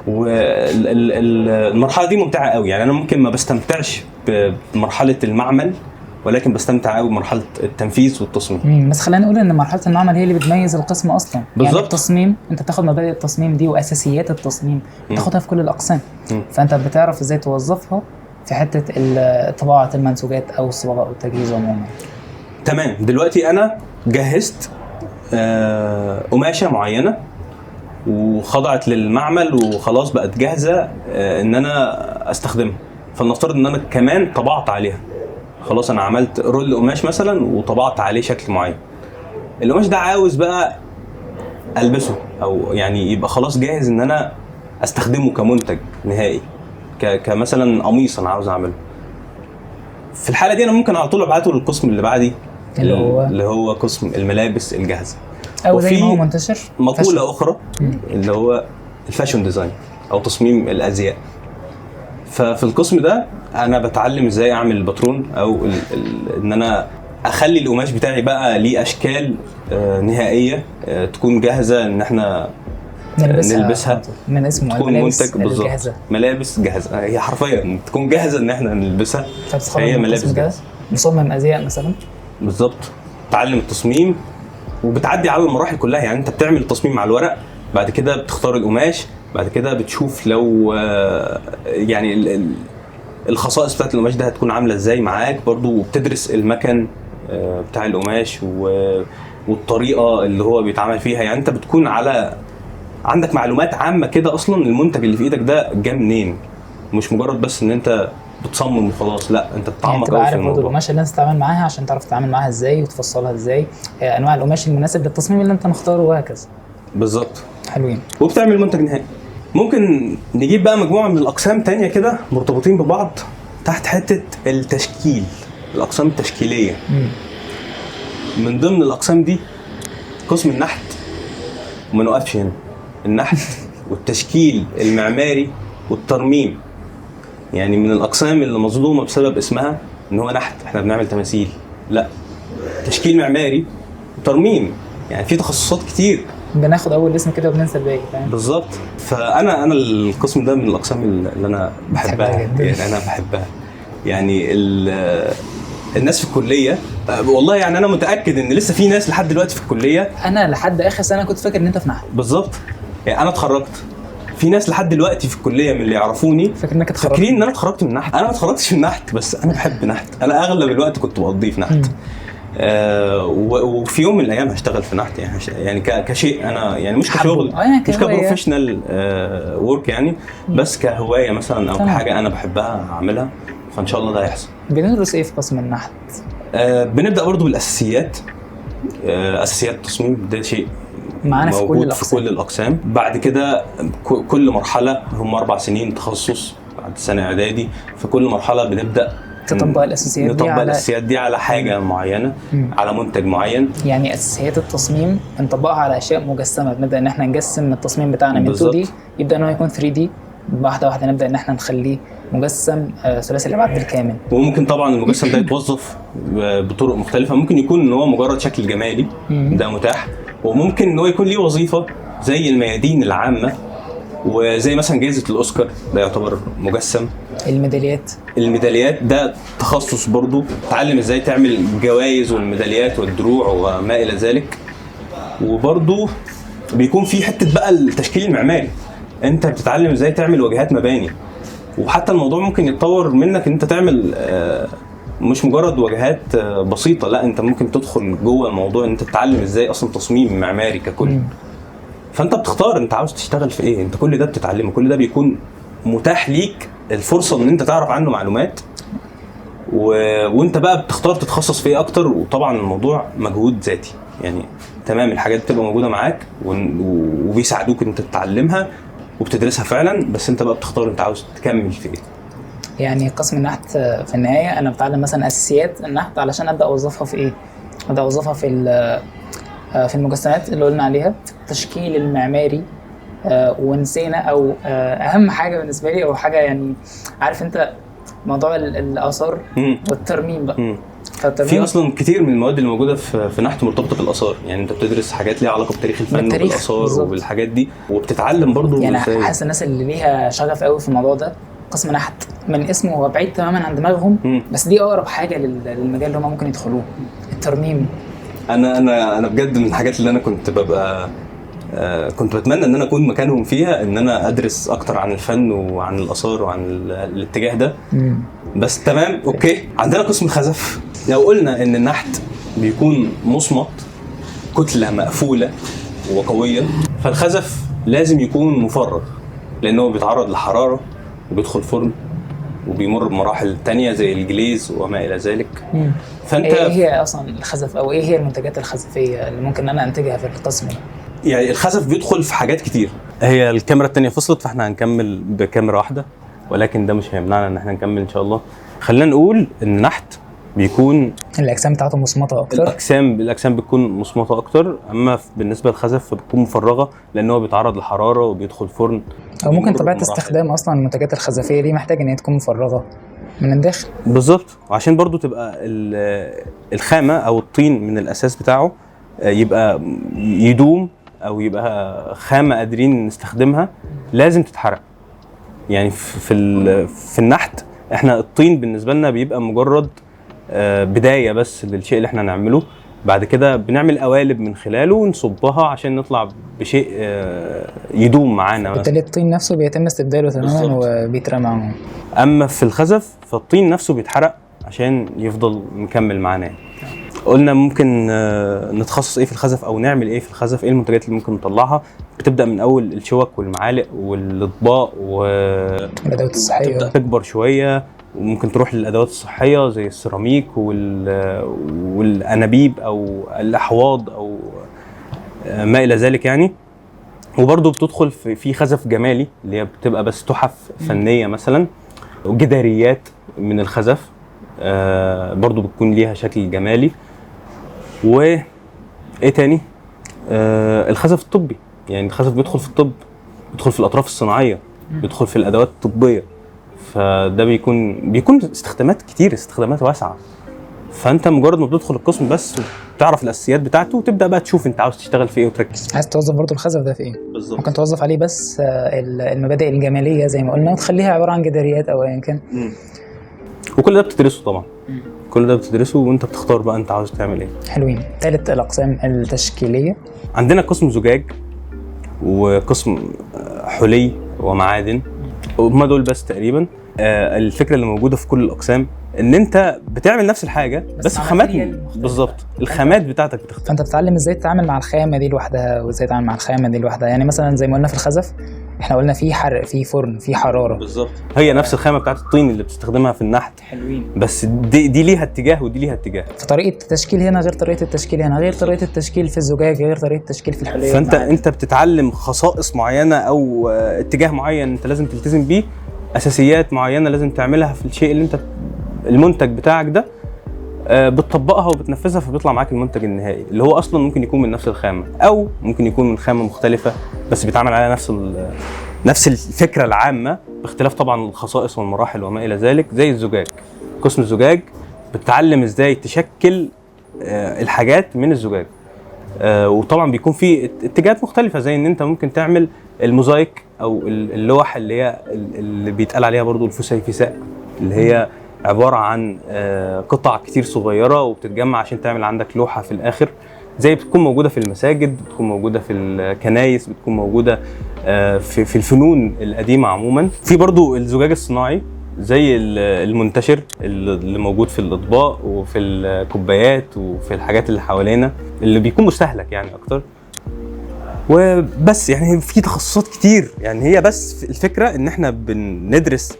والمرحله دي ممتعه قوي. يعني انا ممكن ما بستمتعش بمرحله المعمل، ولكن بستمتع قوي بمرحله التنفيذ والتصميم. بس خلينا نقول ان مرحله المعمل هي اللي بتميز القسم اصلا. بالظبط. يعني التصميم انت بتاخد مبادئ التصميم دي واساسيات التصميم بتاخدها في كل الاقسام. فانت بتعرف ازاي توظفها في حته طباعه المنسوجات او الصباغه او التجهيز عموما. تمام. دلوقتي انا جهزت قماشه معينه وخضعت للمعمل وخلاص بقت جاهزه ان انا استخدمها. فلنفترض ان انا كمان طبعت عليها. خلاص انا عملت رول قماش مثلا وطبعت عليه شكل معين. القماش ده عاوز بقى البسه، او يعني يبقى خلاص جاهز ان انا استخدمه كمنتج نهائي، كمثلا قميص انا عاوز اعمله. في الحاله دي انا ممكن على طول ابعته للقسم اللي بعدي، اللي هو قسم الملابس الجاهزه. او زي ما هو منتشر مقوله اخرى اللي هو الفاشن ديزاين او تصميم الازياء. ففي القسم ده انا بتعلم ازاي اعمل الباترون، او ان انا اخلي القماش بتاعي بقى ليه اشكال نهائيه تكون جاهزه ان احنا نلبسها. من اسمه تكون منتج بالظبط، جاهزه. ملابس جاهزه، هي حرفيا تكون جاهزه ان احنا نلبسها. هي ملابس جاهزه. مصمم ازياء مثلا. بالظبط. تعلم التصميم وبتعدي على المراحل كلها. يعني انت بتعمل التصميم على الورق، بعد كده بتختار القماش، بعد كده بتشوف لو يعني الخصائص بتاعت القماش ده هتكون عامله ازاي معاك برضو، وبتدرس المكن بتاع القماش والطريقه اللي هو بيتعامل فيها. يعني انت بتكون عندك معلومات عامه كده اصلا المنتج اللي في ايدك ده جاي منين، مش مجرد بس ان انت بتصمم وخلاص. لا انت بتتعمق قوي في الموضوع. القماش اللي انت تتعامل معاها عشان تعرف تتعامل معاها ازاي وتفصلها ازاي، انواع القماش المناسب للتصميم اللي انت مختاره وهكذا. بالظبط. حلوين. وبتعمل منتج نهائي. ممكن نجيب بقى مجموعه من الاقسام تانية كده مرتبطين ببعض تحت حته التشكيل، الاقسام التشكيليه. من ضمن الاقسام دي قسم النحت. وما نوقفش هنا. النحت والتشكيل المعماري والترميم، يعني من الاقسام اللي مظلومه بسبب اسمها ان هو نحت، احنا بنعمل تماثيل. لا، تشكيل معماري وترميم، يعني في تخصصات كتير. بناخد اول اسم كده وبننسى الباقي. بالظبط. فانا القسم ده من الاقسام اللي انا بحبها. يعني انا بحبها. يعني الناس في الكليه والله، يعني انا متاكد ان لسه في ناس لحد دلوقتي في الكليه. انا لحد اخر سنه كنت فاكر ان انت في نحت. بالظبط. يعني انا اتخرجت، في ناس لحد دلوقتي في الكليه من اللي يعرفوني فاكرين ان انا اتخرجت من نحت. انا ما اتخرجتش من نحت، بس انا بحب نحت. انا اغلب الوقت كنت بقضيه في نحت. وفي يوم من الايام هشتغل في نحت. يعني كشيء انا يعني مش كشغل، مش كبروفيشنال ورك يعني، بس كهوايه مثلا او كحاجه انا بحبها اعملها. فان شاء الله ده هيحصل. بندرس ايه في قسم النحت؟ بنبدا برضو بالاساسيات. اساسيات التصميم ده شيء معانا في موجود في كل الاقسام. بعد كده كل مرحله هم 4 سنين تخصص بعد سنه اعدادي، في كل مرحله بنبدا تطبق الاساسيات دي على حاجه معينه، على منتج معين. يعني اساسيات التصميم بنطبقها على اشياء مجسمه، بنبدا ان احنا نجسم التصميم بتاعنا من 2D يبدا ان هو يكون 3D، واحده واحده نبدا ان احنا نخليه مجسم ثلاثي الابعاد بالكامل. وممكن طبعا المجسم ده يتوظف بطرق مختلفه، ممكن يكون ان هو مجرد شكل جمالي ده متاح، وممكن ان هو يكون ليه وظيفه زي الميادين العامه، وزي مثلا جائزه الاوسكار ده يعتبر مجسم. الميداليات ده تخصص برضو، تعلم ازاي تعمل جوائز والميداليات والدروع وما الى ذلك. وبرضو بيكون في حته بقى التشكيل المعماري، انت بتتعلم ازاي تعمل واجهات مباني، وحتى الموضوع ممكن يتطور منك ان انت تعمل مش مجرد واجهات بسيطه، لا انت ممكن تدخل جوه الموضوع ان انت تتعلم ازاي اصلا تصميم معماري ككل. فانت بتختار انت عاوز تشتغل في ايه، انت كل ده بتتعلمه، كل ده بيكون متاح ليك الفرصه ان انت تعرف عنه معلومات، وانت بقى بتختار تتخصص في ايه اكتر. وطبعا الموضوع مجهود ذاتي يعني، تمام الحاجات بتبقى موجوده معاك وبيساعدوك ان انت تتعلمها وبتدرسها فعلا، بس انت بقى بتختار انت عاوز تكمل في ايه. يعني قسم النحت في النهايه انا بتعلم مثلا اساسيات النحت علشان ابدا اوظفها في ايه، ابدا اوظفها في المجسمات اللي قلنا عليها، التشكيل المعماري. ونسينا او اهم حاجه بالنسبه لي، او حاجه يعني عارف انت موضوع الاثار والترميم بقى. في اصلا كتير من المواد اللي موجوده في نحت مرتبطه بالاثار، يعني انت بتدرس حاجات ليها علاقه بتاريخ الفن والاثار وبالحاجات دي، وبتتعلم برضو يعني حاسس الناس اللي ليها شغف قوي في الموضوع ده قسم نحت من اسمه هو بعيد تماما عن دماغهم، بس دي اقرب حاجه للمجال اللي هم ممكن يدخلوه، الترميم. انا بجد من الحاجات اللي انا كنت ببقى كنت بتمنى ان انا اكون مكانهم فيها، ان انا ادرس اكتر عن الفن وعن الاثار وعن الاتجاه ده. بس تمام اوكي. عندنا قسم الخزف. لو قلنا ان النحت بيكون مصمت كتله مقفوله وقويه، فالخزف لازم يكون مفرغ، لانه بيتعرض لحراره وبيدخل فرن وبيمر بمراحل تانية زي الجليز وما الى ذلك. فانت ايه هي اصلا الخزف، او ايه هي المنتجات الخزفيه اللي ممكن انا انتجها في القسم ده؟ يعني الخزف بيدخل في حاجات كتير. هي الكاميرا التانية فصلت، فاحنا هنكمل بكاميرا واحدة، ولكن ده مش هيمنعنا ان احنا نكمل ان شاء الله. خلينا نقول ان النحت بيكون الاجسام بتاعته مصمته اكتر، الاجسام بتكون مصمته اكتر، اما بالنسبه للخزف فبتكون مفرغه، لان هو بيتعرض لحراره وبيدخل فرن. او ممكن طبيعه استخدام اصلا المنتجات الخزفيه دي محتاج ان هي تكون مفرغه من الداخل. بالظبط، وعشان برضو تبقى الخامه او الطين من الاساس بتاعه يبقى يدوم، او يبقى خامه قادرين نستخدمها، لازم تتحرق. يعني في النحت احنا الطين بالنسبه لنا بيبقى مجرد بدايه بس للشيء اللي احنا نعمله، بعد كده بنعمل قوالب من خلاله ونصبها عشان نطلع بشيء يدوم معانا. بالتالي الطين نفسه بيتم استبداله تماما وبيترمى. اما في الخزف فالطين نفسه بيتحرق عشان يفضل مكمل معانا. قلنا ممكن نتخصص ايه في الخزف او نعمل ايه في الخزف، ايه المنتجات اللي ممكن نطلعها. بتبدا من اول الشوك والمعالق والاطباق والادوات الصحيه، تبدا تكبر شويه وممكن تروح للادوات الصحيه زي السيراميك والانابيب او الاحواض او ما الى ذلك يعني. وبرضه بتدخل في خزف جمالي اللي هي بتبقى بس تحف فنيه مثلا، وجداريات من الخزف برضه بتكون ليها شكل جمالي. وايه تاني؟ الخزف الطبي، يعني الخزف بيدخل في الطب، بيدخل في الاطراف الصناعيه، بيدخل في الادوات الطبيه، فده بيكون استخدامات كتير، استخدامات واسعه. فانت مجرد ما بتدخل القسم بس تعرف الاساسيات بتاعته وتبدا بقى تشوف انت عاوز تشتغل في ايه وتركز. عايز توظف برضو الخزف ده في ايه بالظبط. ممكن توظف عليه بس المبادئ الجماليه زي ما قلنا، وتخليها عباره عن جداريات او ايا كان. وكل ده بتدرسه طبعا، كل ده بتدرسه وانت بتختار بقى انت عاوز تعمل ايه. حلوين. ثالث الاقسام التشكيليه، عندنا قسم زجاج وقسم حلي ومعادن، هما دول بس تقريبا. الفكره اللي موجوده في كل الاقسام ان انت بتعمل نفس الحاجه بس خامات. بالظبط، الخامات بتاعتك بتختلف، فانت بتتعلم ازاي تتعامل مع الخامه دي لوحدها وازاي تتعامل مع الخامه دي لوحدها. يعني مثلا زي ما قلنا في الخزف احنا قلنا في حرق، في فرن، في حراره. بالظبط، هي نفس الخامه بتاعت الطين اللي بتستخدمها في النحت، حلوين. بس دي ليها اتجاه ودي ليها اتجاه. فطريقه التشكيل هنا غير طريقه التشكيل هنا، غير طريقه التشكيل في الزجاج غير طريقه التشكيل في الحليه. فانت بتتعلم خصائص معينه او اتجاه معين انت لازم تلتزم بيه، اساسيات معينه لازم تعملها في الشيء اللي انت المنتج بتاعك ده، بتطبقها وبتنفذها، فبيطلع معاك المنتج النهائي اللي هو اصلا ممكن يكون من نفس الخامه او ممكن يكون من خامه مختلفه، بس بيتعمل عليها نفس الفكره العامه، باختلاف طبعا الخصائص والمراحل وما الى ذلك. زي الزجاج، قسم الزجاج بتتعلم ازاي تشكل الحاجات من الزجاج، وطبعا بيكون في اتجاهات مختلفه، زي ان انت ممكن تعمل الموزايك او اللوح اللي بيتقال عليها برضو الفسيفساء، اللي هي عباره عن قطع كتير صغيره وبتتجمع عشان تعمل عندك لوحه في الاخر، زي بتكون موجوده في المساجد، بتكون موجوده في الكنايس، بتكون موجوده في الفنون القديمه عموما. في برضو الزجاج الصناعي زي المنتشر اللي موجود في الاطباق وفي الكوبايات وفي الحاجات اللي حوالينا، اللي بيكون مستهلك يعني اكتر. وبس يعني في تخصصات كتير، يعني هي بس الفكره ان احنا بندرس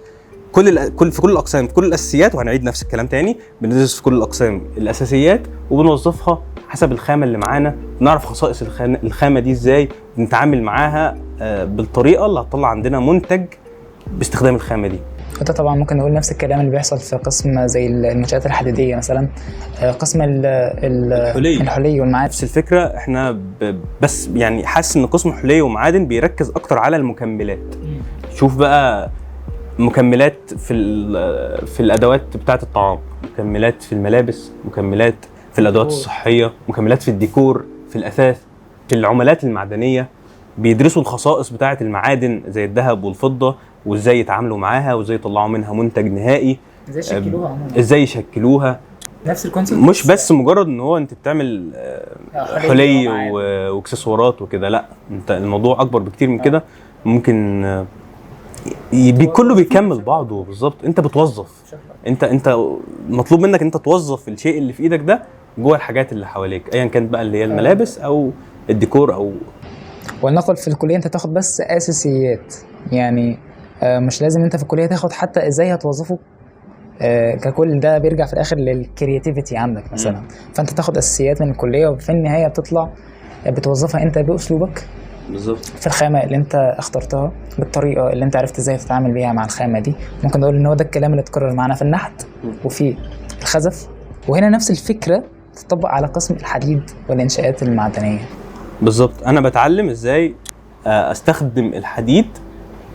في كل الاقسام، في كل الاساسيات، وهنعيد نفس الكلام تاني، بندرس في كل الاقسام الاساسيات وبنوظفها حسب الخامه اللي معانا، نعرف خصائص الخامه دي ازاي، نتعامل معاها بالطريقه اللي هتطلع عندنا منتج باستخدام الخامه دي. وده طبعا ممكن نقول نفس الكلام اللي بيحصل في قسم زي المنشآت الحديديه مثلا، قسم الحلي والمعادن. نفس الفكره، احنا بس يعني حاسس ان قسم حلي ومعادن بيركز اكتر على المكملات. شوف بقى مكملات في الادوات بتاعه الطعام، مكملات في الملابس، مكملات في الادوات الصحيه، مكملات في الديكور، في الاثاث، في العملات المعدنيه. بيدرسوا الخصائص بتاعه المعادن زي الذهب والفضه، وازاي يتعاملوا معاها، وازاي يطلعوا منها منتج نهائي، ازاي يشكلوها. نفس الكونسيبت، مش بس مجرد ان هو انت بتعمل حلي واكسسوارات وكده، لا، انت الموضوع اكبر بكتير من كده. ممكن كله بيكمل بعضه بالظبط. انت بتوظف، انت مطلوب منك انت توظف الشيء اللي في ايدك ده جوه الحاجات اللي حواليك، ايا كانت بقى اللي هي الملابس او الديكور او. ولنقل في الكليه انت تاخد بس اساسيات، يعني مش لازم انت في الكليه تاخد حتى ازاي هتوظفه ككل. ده بيرجع في الاخر للكرياتيفيتي عندك مثلا. فانت تاخد اساسيات من الكليه، وفي النهايه بتطلع بتوظفها انت باسلوبك بالظبط في الخامه اللي انت اخترتها، بالطريقه اللي انت عرفت ازاي تتعامل بيها مع الخامه دي. ممكن نقول ان هو ده الكلام اللي اتكرر معنا في النحت وفي الخزف، وهنا نفس الفكره تطبق على قسم الحديد والانشاءات المعدنيه. بالظبط، انا بتعلم ازاي استخدم الحديد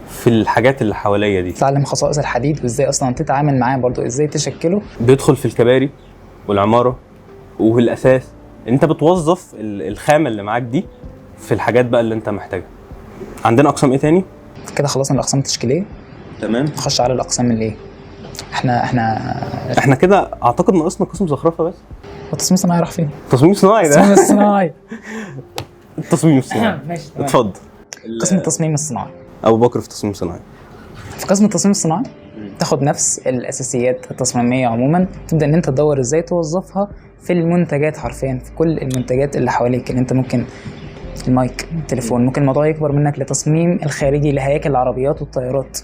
في الحاجات اللي حواليا دي، تتعلم خصائص الحديد وازاي اصلا تتعامل معاه، برضو ازاي تشكله. بيدخل في الكباري والعماره والاثاث. انت بتوظف الخامه اللي معاك دي في الحاجات بقى اللي انت محتاجها. عندنا اقسام ايه تاني؟ كده خلصنا الاقسام التشكيليه، تمام. نخش على الاقسام اللي ايه. احنا كده اعتقد ناقصنا قسم زخرفه بس. والتصميم الصناعي راح فين؟ التصميم الصناعي ده التصميم الصناعي التصميم الصناعي ماشي، اتفضل. قسم التصميم الصناعي. ابو بكر في التصميم الصناعي. في قسم التصميم الصناعي تاخد نفس الاساسيات التصميميه عموما، تبدا ان انت تدور ازاي توظفها في المنتجات، حرفيا في كل المنتجات اللي حواليك. اللي انت ممكن المايك، التليفون، ممكن الموضوع يكبر منك لتصميم الخارجي لهياكل العربيات والطيارات.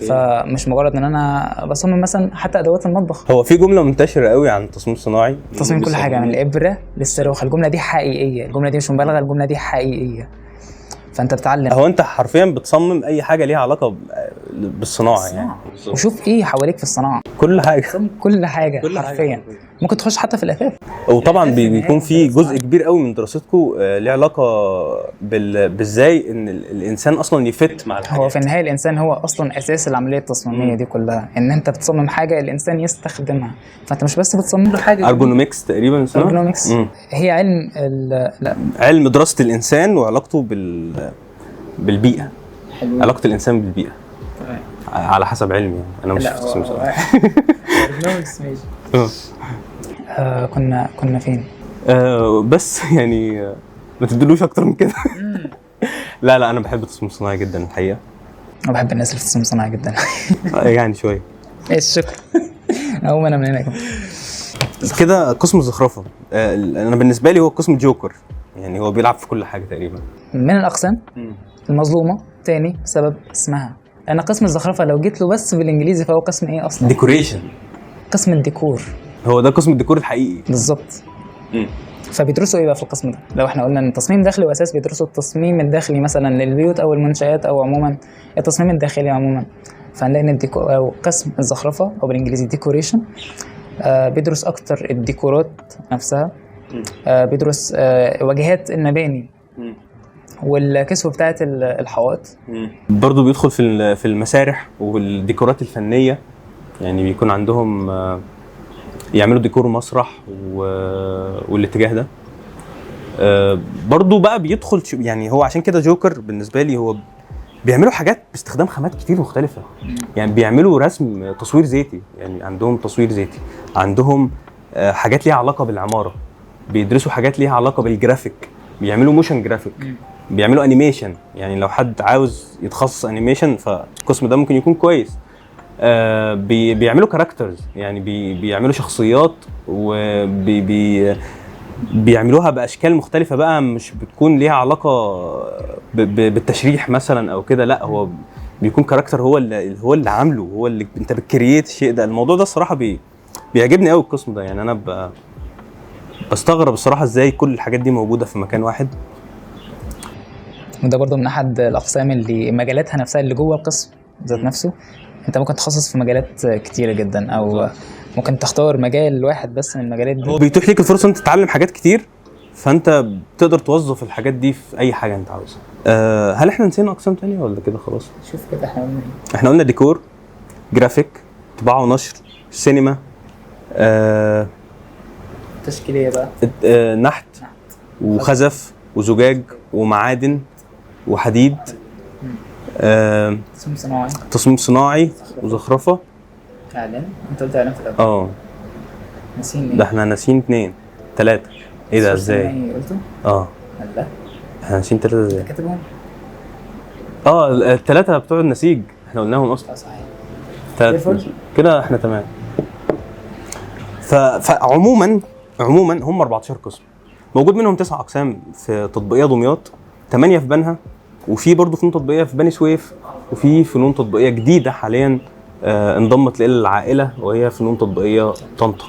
فمش مجرد ان انا بصمم مثلا حتى ادوات المطبخ. هو في جمله منتشره قوي عن التصميم الصناعي، تصميم كل حاجه من الابره للصاروخ. الجمله دي حقيقيه، الجمله دي مش مبالغه، الجمله دي حقيقيه. فانت بتتعلم، هو انت حرفيا بتصمم اي حاجه ليها علاقه بالصناعه يعني. وشوف ايه حواليك في الصناعه، كل حاجه حرفيا. ممكن تخش حتى في الاثاث. وطبعا بيكون في جزء كبير قوي من دراستكم ليه علاقه بالازاي ان الانسان اصلا يفت مع الحاجات. هو في النهايه الانسان هو اصلا اساس العمليه التصميميه دي كلها، ان انت بتصمم حاجه الانسان يستخدمها. فانت مش بس بتصمم له حاجه. ارجونومكس تقريبا اسمها. ارجونومكس هي علم لا، علم دراسه الانسان وعلاقته بالبيئه. حلو. علاقه الانسان بالبيئه على حسب علمي يعني. انا مش في التصميم صراحه. ارجونومكس ماشي. كنا فين؟ بس يعني ما تدلوش اكتر من كده. لا انا بحب التصميم الصناعي جدا الحقيقه. انا بحب الناس اللي في التصميم الصناعي جدا. يعني شويه. ايش شكرا. او انا من هنا كده. قسم الزخرفه انا بالنسبه لي هو قسم جوكر، يعني هو بيلعب في كل حاجه تقريبا. من الاقسام المظلومه تاني بسبب اسمها. انا قسم الزخرفه لو جيت له بس بالانجليزي فهو قسم ايه اصلا؟ ديكوريشن. قسم الديكور. هو ده قسم الديكور الحقيقي بالظبط. مم. فبيدرسوا ايه بقى في القسم ده؟ لو احنا قلنا ان التصميم داخلي واساس، بيدرسوا التصميم الداخلي مثلا للبيوت او المنشآت او عموما التصميم الداخلي عموما. فهنلاقي ان او قسم الزخرفه او بالانجليزي ديكوريشن بيدرس اكتر الديكورات نفسها، بيدرس واجهات المباني والكسوه بتاعه الحوائط. برضو بيدخل في المسارح والديكورات الفنيه، يعني بيكون عندهم يعملوا ديكور مسرح والاتجاه ده. برضو بقى بيدخل يعني هو عشان كده جوكر بالنسبه لي هو بيعملوا حاجات باستخدام خامات كتير مختلفه. يعني بيعملوا رسم تصوير زيتي، يعني عندهم تصوير زيتي، عندهم حاجات ليها علاقه بالعماره، بيدرسوا حاجات ليها علاقه بالجرافيك، بيعملوا موشن جرافيك، بيعملوا انيميشن. يعني لو حد عاوز يتخصص انيميشن فالقسم ده ممكن يكون كويس. بيعملوا كاركترز، يعني بيعملوا شخصيات بيعملوها باشكال مختلفه بقى، مش بتكون ليها علاقه بالتشريح مثلا او كده، لا هو بيكون كاركتر هو اللي عامله، هو اللي انت بتكريت الشيء ده. الموضوع ده الصراحه بيعجبني قوي القسم ده. يعني انا بستغرب الصراحه ازاي كل الحاجات دي موجوده في مكان واحد. وده برضو من احد الاقسام اللي مجالاتها نفسها اللي جوه القسم ذات نفسه. انت ممكن تخصص في مجالات كتيره جدا، او ممكن تختار مجال واحد بس من المجالات دي. هو بيتيح ليك الفرصه انت تتعلم حاجات كتير، فانت بتقدر توظف الحاجات دي في اي حاجه انت عاوزها. هل احنا نسينا اقسام تانية ولا كده خلاص؟ شوف كده احنا قلنا ايه. احنا قلنا ديكور، جرافيك، طباعه ونشر، سينما، تشكيليه بقى، نحت وخزف وزجاج ومعادن وحديد، تصميم صناعي وزخرفه. اعلان. انت قلت اعلان في الاول. ناسين ايه؟ ده احنا ناسين 3. ايه ده ازاي؟ قلته؟ لا احنا ناسين 3 ازاي؟ كاتبهم؟ ال3 بتوع النسيج احنا قلناهم اصلا. صحيح. كده احنا تمام. فعموما هم 14 قسم، موجود منهم 9 اقسام في تطبيقيه دمياط، 8 في بنها، وفي برضو فنون تطبيقيه في بني سويف، وفي فنون تطبيقيه جديده حاليا انضمت للعائله وهي فنون تطبيقيه طنطا.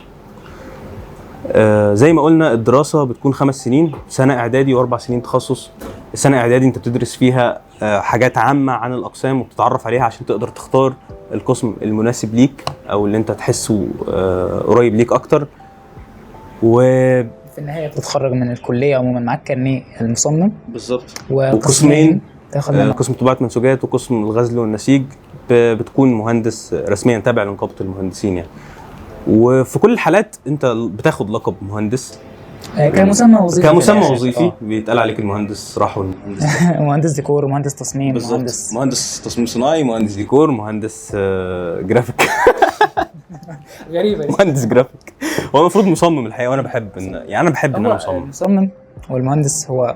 زي ما قلنا الدراسه بتكون 5 سنين، سنه اعدادي و4 سنين تخصص. السنه اعدادي انت بتدرس فيها حاجات عامه عن الاقسام وبتتعرف عليها عشان تقدر تختار القسم المناسب ليك او اللي انت تحسه قريب ليك اكتر. في النهايه بتتخرج من الكليه عموما معاك كارنيه المصمم. بالظبط. وقسمين تاخد قسم طباعه منسوجات وقسم الغزل والنسيج. بتكون مهندس رسميا تابع لنقابه المهندسين يعني. وفي كل الحالات انت بتاخد لقب مهندس كمسمى وظيفي بيتقال عليك المهندس راحوا المهندس مهندس ديكور، مهندس تصميم، مهندس تصميم صناعي، مهندس ديكور، مهندس جرافيك غريبه مهندس جرافيك. هو المفروض مصمم الحقيقه، وانا بحب ان انا مصمم. والمهندس هو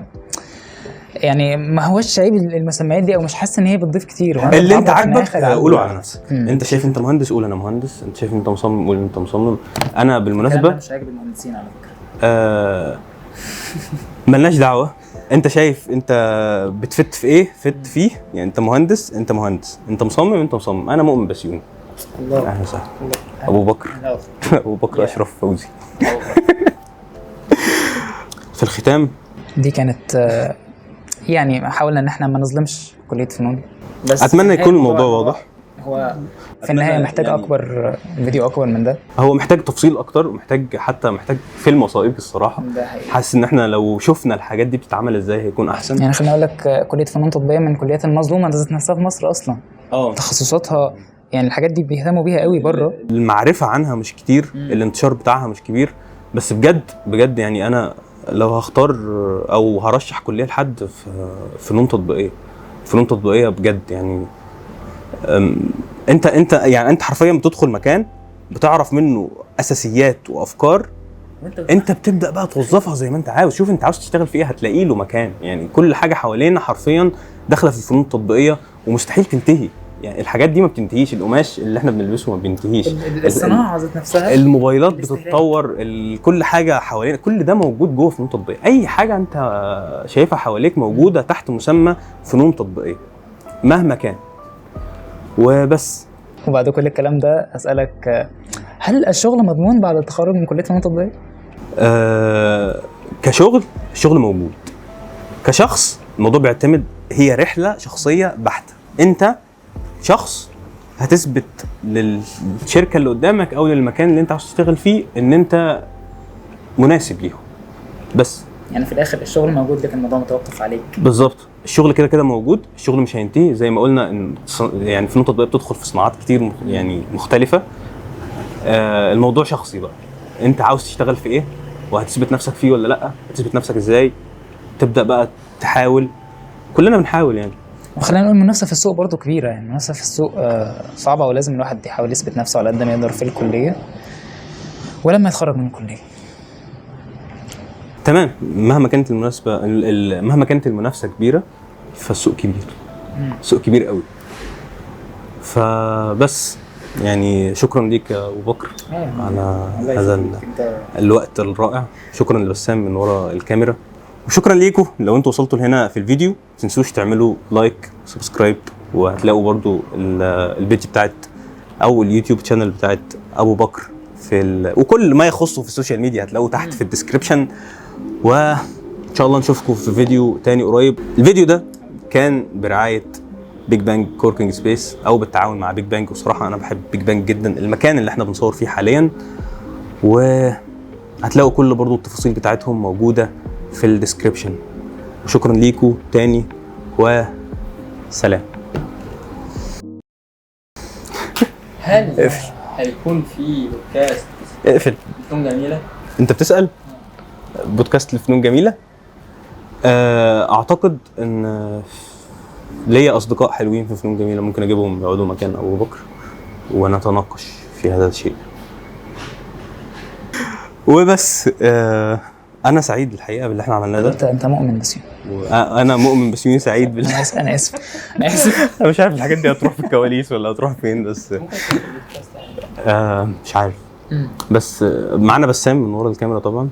يعني ما هوش عيب المسميات دي، او مش حاسس ان هي بتضيف كتير. اللي انت عاجبك قوله على نفسك. انت شايف انت مهندس قول انا مهندس، انت شايف انت مصمم قول انت مصمم. انا بالمناسبه مش عاجب المهندسين على فكره. ملناش دعوه. انت شايف انت بتفت في ايه فت فيه، يعني انت مهندس انت مصمم. انا مؤمن بسيوني. الله اهلا وسهلا. ابو بكر اشرف فوزي. في الختام دي كانت يعني حاولنا ان احنا ما نظلمش كليه فنون، بس اتمنى يكون الموضوع واضح. هو في النهايه محتاج يعني اكبر فيديو اكبر من ده، هو محتاج تفصيل اكتر، محتاج فيلم وثائقي الصراحه. حاسس ان احنا لو شفنا الحاجات دي بتتعمل ازاي هيكون احسن. يعني خليني اقول لك كليه فنون تطبيقيه من الكليات المظلومه ذات نفسها في مصر اصلا. تخصصاتها يعني الحاجات دي بيهتموا بيها قوي بره. المعرفه عنها مش كتير، الانتشار بتاعها مش كبير، بس بجد يعني انا لو هختار او هرشح كليه لحد في فنون تطبيقيه بجد يعني. انت حرفيا بتدخل مكان بتعرف منه اساسيات وافكار، انت بتبدا بقى توظفها زي ما انت عاوز. شوف انت عاوز تشتغل في ايه هتلاقي له مكان. يعني كل حاجه حوالينا حرفيا داخله في الفنون التطبيقيه ومستحيل تنتهي. يعني الحاجات دي ما بتنتهيش، القماش اللي احنا بنلبسه ما بينتهيش، الصناعه ذات نفسها، الموبايلات بتتطور، كل حاجه حوالينا كل ده موجود جوه فنون تطبيقيه. اي حاجه انت شايفها حواليك موجوده تحت مسمى فنون تطبيقيه. مهما كان. وبس. وبعد كل الكلام ده اسالك، هل الشغل مضمون بعد التخرج من كليه الفنون التطبيقيه؟ كشغل الشغل موجود. كشخص الموضوع بيعتمد، هي رحله شخصيه بحته. انت شخص هتثبت للشركه اللي قدامك او للمكان اللي انت عاوز تشتغل فيه ان انت مناسب ليهم بس. يعني في الاخر الشغل موجود لكن الموضوع متوقف عليك. بالظبط. الشغل كده كده موجود، الشغل مش هينتهي. زي ما قلنا ان يعني فنون تطبيقيه بتدخل في صناعات كتير يعني مختلفه. الموضوع شخصي بقى، انت عاوز تشتغل في ايه وهتثبت نفسك فيه ولا لا، هتثبت نفسك ازاي، تبدا بقى تحاول. كلنا بنحاول يعني. وخلينا نقول المنافسه في السوق برضو كبيره، يعني المنافسه في السوق صعبه، ولازم الواحد يحاول يثبت نفسه على قد ما يقدر في الكليه ولما يتخرج من الكليه. تمام. مهما كانت المناسبه مهما كانت المنافسه كبيره فالسوق كبير. سوق كبير قوي. فبس يعني شكرا ليك يا ابو بكر على هذا الوقت الرائع. شكرا لبسام من ورا الكاميرا، وشكرا ليكم لو انتوا وصلتوا لهنا في الفيديو. ما تنسوش تعملوا لايك وسبسكرايب، وهتلاقوا برضو البيج بتاعت او اليوتيوب شانل بتاعت ابو بكر وكل ما يخصه في السوشيال ميديا هتلاقوه تحت في الديسكريبشن. وان شاء الله نشوفكم في فيديو تاني قريب. الفيديو ده كان برعايه بيج بانج كوركينج سبيس او بالتعاون مع بيج بانج. وصراحه انا بحب بيج بانج جدا، المكان اللي احنا بنصور فيه حاليا. وهتلاقوا كل برضو التفاصيل بتاعتهم موجوده في الديسكريبشن. وشكرا ليكم تاني وسلام. هل هيكون في بودكاست اقفل. فنون جميلة؟ انت بتسأل بودكاست لفنون جميلة؟ اعتقد ان ليا اصدقاء حلوين في فنون جميلة، ممكن اجيبهم يقعدوا مكان ابو بكر ونتناقش في هذا الشيء. وبس. انا سعيد الحقيقة باللي احنا عملناه ده. انت مؤمن بسيوني. انا مؤمن بسيوني سعيد بالله. انا اسف انا اسف. انا مش عارف الحاجات دي هتروح في الكواليس ولا هتروح فين، بس مش عارف. بس معانا بسام من ورا الكاميرا طبعا.